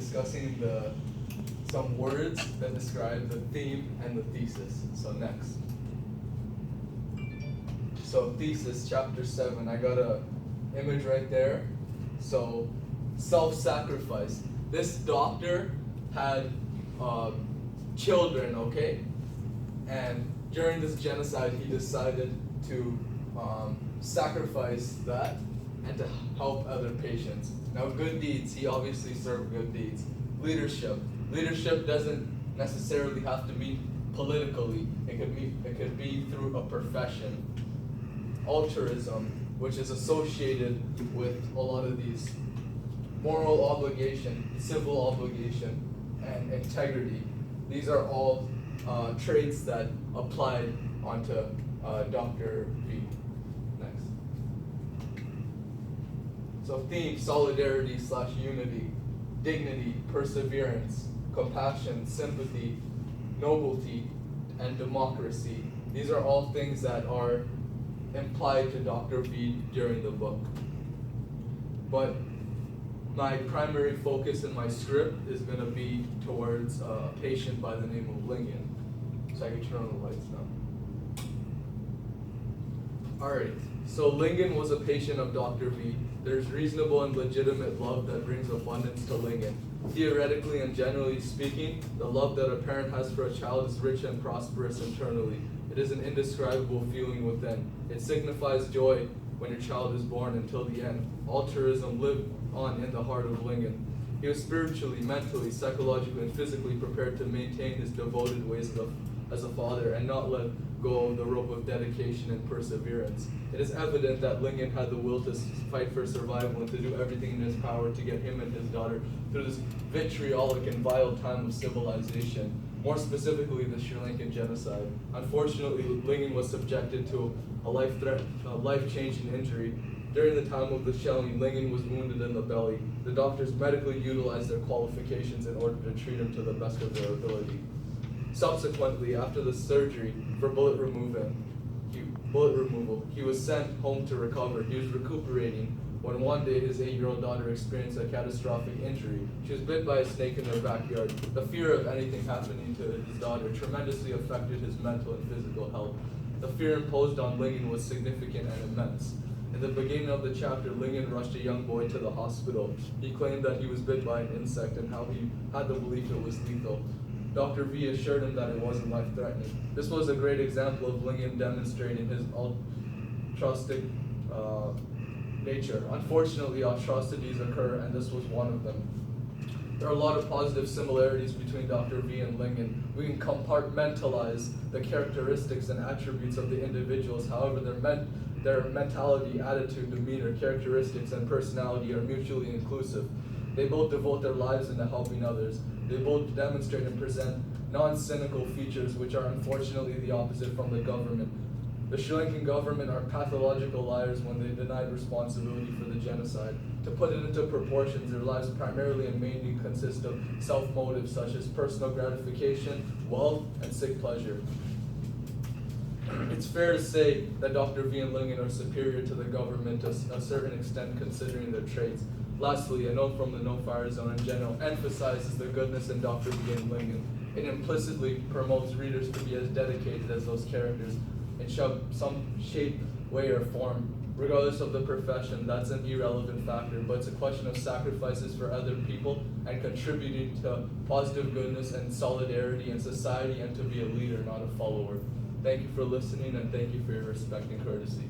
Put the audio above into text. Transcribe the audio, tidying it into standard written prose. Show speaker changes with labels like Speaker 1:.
Speaker 1: discussing some words that describe the theme and the thesis. So next. So thesis, chapter 7. I got a image right there. So self-sacrifice. This doctor had children, okay? And during this genocide, he decided to sacrifice that and to help other patients. Now, good deeds, he obviously served good deeds. Leadership. Leadership doesn't necessarily have to be politically. It could be through a profession. Altruism, which is associated with a lot of these moral obligation, civil obligation, and integrity. These are all traits that applied onto Dr. V. Next. So theme, solidarity / unity, dignity, perseverance, compassion, sympathy, nobility, and democracy. These are all things that are implied to Dr. V during the book. But my primary focus in my script is going to be towards a patient by the name of Lingen. So I can turn on the lights now. Alright, so Lingen was a patient of Dr. V. There's reasonable and legitimate love that brings abundance to Lingen. Theoretically and generally speaking, the love that a parent has for a child is rich and prosperous internally. It is an indescribable feeling within. It signifies joy when your child is born until the end. Altruism lived on in the heart of Lingen. He was spiritually, mentally, psychologically, and physically prepared to maintain his devoted ways as a father and not let go of the rope of dedication and perseverance. It is evident that Lingen had the will to fight for survival and to do everything in his power to get him and his daughter through this vitriolic and vile time of civilization, more specifically the Sri Lankan genocide. Unfortunately, Lingen was subjected to a life-changing injury. During the time of the shelling, Lingen was wounded in the belly. The doctors medically utilized their qualifications in order to treat him to the best of their ability. Subsequently, after the surgery for bullet removal, he was sent home to recover. He was recuperating when one day his 8-year-old daughter experienced a catastrophic injury. She was bit by a snake in their backyard. The fear of anything happening to his daughter tremendously affected his mental and physical health. The fear imposed on Lingen was significant and immense. In the beginning of the chapter, Lingen rushed a young boy to the hospital. He claimed that he was bit by an insect and how he had the belief it was lethal. Dr. V assured him that it wasn't life-threatening. This was a great example of Lingen demonstrating his altruistic nature. Unfortunately, atrocities occur, and this was one of them. There are a lot of positive similarities between Dr. V and Lingen. We can compartmentalize the characteristics and attributes of the individuals. However, their mentality, attitude, demeanor, characteristics, and personality are mutually inclusive. They both devote their lives into helping others. They both demonstrate and present non-cynical features which are unfortunately the opposite from the government. The Sri Lankan government are pathological liars when they denied responsibility for the genocide. To put it into proportions, their lives primarily and mainly consist of self-motives such as personal gratification, wealth, and sick pleasure. It's fair to say that Dr. V and Lingen are superior to the government to a certain extent considering their traits. Lastly, a note from the No Fire Zone in general emphasizes the goodness in Dr. V and Lingen. It implicitly promotes readers to be as dedicated as those characters in some shape, way, or form. Regardless of the profession, that's an irrelevant factor, but it's a question of sacrifices for other people and contributing to positive goodness and solidarity in society and to be a leader, not a follower. Thank you for listening, and thank you for your respect and courtesy.